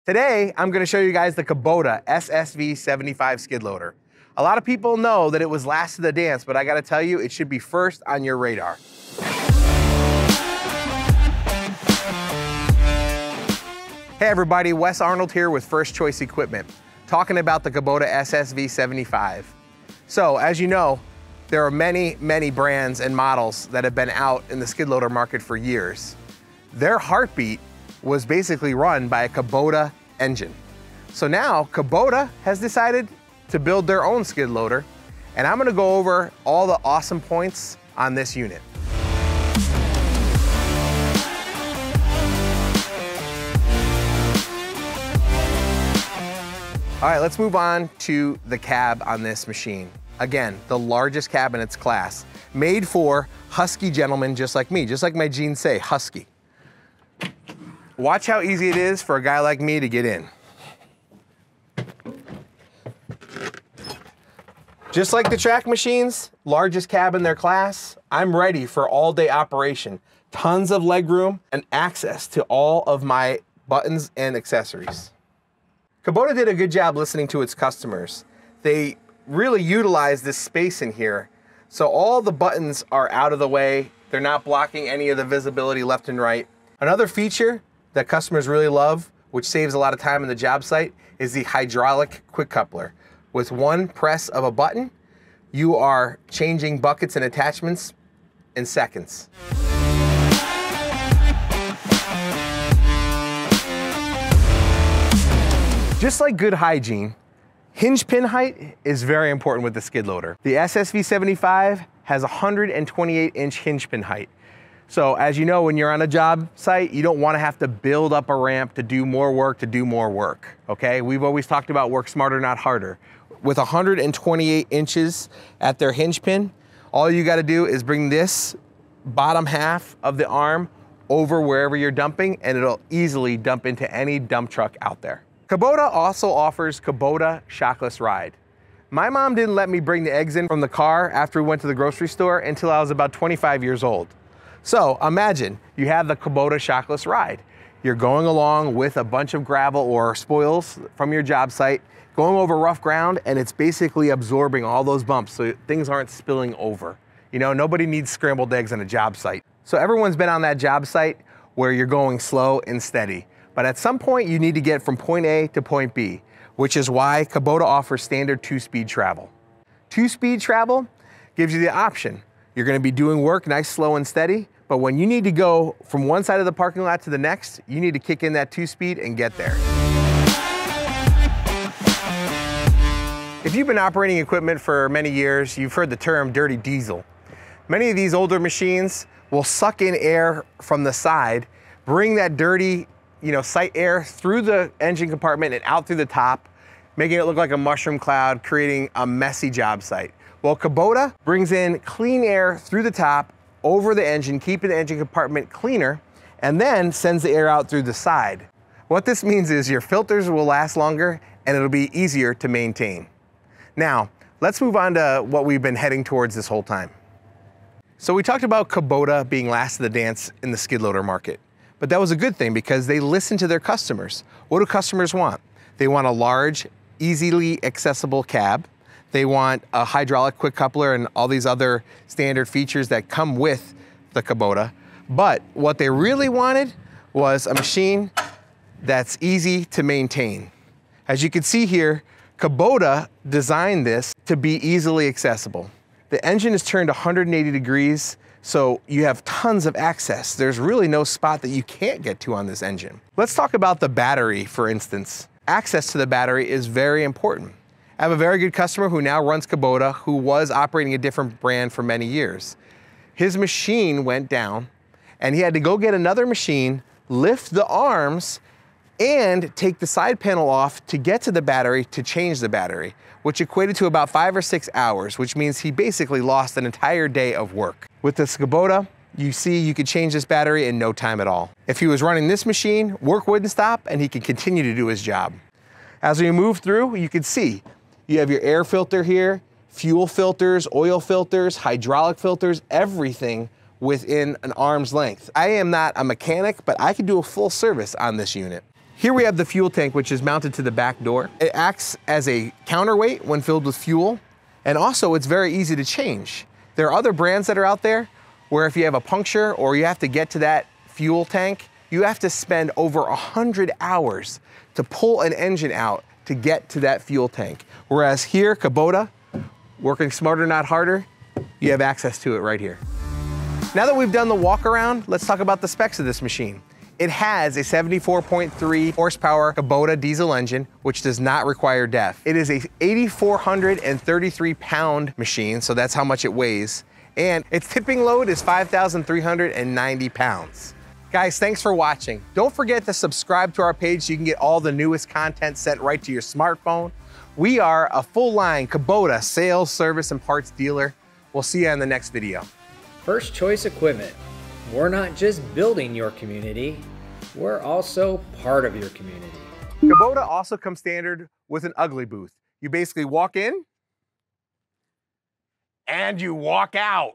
Today, I'm gonna show you guys the Kubota SSV75 skid loader. A lot of people know that it was last to the dance, but I gotta tell you, it should be first on your radar. Hey everybody, Wes Arnold here with First Choice Equipment, talking about the Kubota SSV75. So, as you know, there are many brands and models that have been out in the skid loader market for years. Their heartbeat was basically run by a Kubota engine. So now Kubota has decided to build their own skid loader, and I'm gonna go over all the awesome points on this unit. All right, let's move on to the cab on this machine. Again, the largest cab in its class, made for husky gentlemen just like me, just like my jeans say, husky. Watch how easy it is for a guy like me to get in. Just like the track machines, largest cab in their class, I'm ready for all-day operation. Tons of legroom and access to all of my buttons and accessories. Kubota did a good job listening to its customers. They really utilized this space in here, so all the buttons are out of the way. They're not blocking any of the visibility left and right. Another feature that customers really love, which saves a lot of time in the job site, is the hydraulic quick coupler. With one press of a button, you are changing buckets and attachments in seconds. Just like good hygiene, hinge pin height is very important with the skid loader. The SSV75 has 128-inch hinge pin height. So as you know, when you're on a job site, you don't want to have to build up a ramp to do more work, okay? We've always talked about work smarter, not harder. With 128 inches at their hinge pin, all you got to do is bring this bottom half of the arm over wherever you're dumping, and it'll easily dump into any dump truck out there. Kubota also offers Kubota Shockless Ride. My mom didn't let me bring the eggs in from the car after we went to the grocery store until I was about 25 years old. So imagine you have the Kubota Shockless Ride. You're going along with a bunch of gravel or spoils from your job site, going over rough ground, and it's basically absorbing all those bumps so things aren't spilling over. You know, nobody needs scrambled eggs on a job site. So everyone's been on that job site where you're going slow and steady. But at some point you need to get from point A to point B, which is why Kubota offers standard 2-speed travel. 2-speed travel gives you the option. You're gonna be doing work nice, slow, and steady, but when you need to go from one side of the parking lot to the next, you need to kick in that 2-speed and get there. If you've been operating equipment for many years, you've heard the term dirty diesel. Many of these older machines will suck in air from the side, bring that dirty, sight air through the engine compartment and out through the top, making it look like a mushroom cloud, creating a messy job site. Well, Kubota brings in clean air through the top, over the engine, keeping the engine compartment cleaner, and then sends the air out through the side. What this means is your filters will last longer and it'll be easier to maintain. Now, let's move on to what we've been heading towards this whole time. So we talked about Kubota being last to the dance in the skid loader market, but that was a good thing because they listen to their customers. What do customers want? They want a large, easily accessible cab. They want a hydraulic quick coupler and all these other standard features that come with the Kubota. But what they really wanted was a machine that's easy to maintain. As you can see here, Kubota designed this to be easily accessible. The engine is turned 180 degrees, so you have tons of access. There's really no spot that you can't get to on this engine. Let's talk about the battery, for instance. Access to the battery is very important. I have a very good customer who now runs Kubota, who was operating a different brand for many years. His machine went down and he had to go get another machine, lift the arms, and take the side panel off to get to the battery to change the battery, which equated to about 5 or 6 hours, which means he basically lost an entire day of work. With this Kubota, you see you could change this battery in no time at all. If he was running this machine, work wouldn't stop and he could continue to do his job. As we move through, you can see you have your air filter here, fuel filters, oil filters, hydraulic filters, everything within an arm's length. I am not a mechanic, but I can do a full service on this unit. Here we have the fuel tank, which is mounted to the back door. It acts as a counterweight when filled with fuel, and also it's very easy to change. There are other brands that are out there where if you have a puncture or you have to get to that fuel tank, you have to spend over 100 hours to pull an engine out to get to that fuel tank. Whereas here, Kubota, working smarter, not harder, you have access to it right here. Now that we've done the walk around, let's talk about the specs of this machine. It has a 74.3 horsepower Kubota diesel engine, which does not require DEF. It is a 8,433 pound machine, so that's how much it weighs. And its tipping load is 5,390 pounds. Guys, thanks for watching. Don't forget to subscribe to our page so you can get all the newest content sent right to your smartphone. We are a full line Kubota sales, service, and parts dealer. We'll see you on the next video. First Choice Equipment. We're not just building your community, we're also part of your community. Kubota also comes standard with an ugly booth. You basically walk in and you walk out.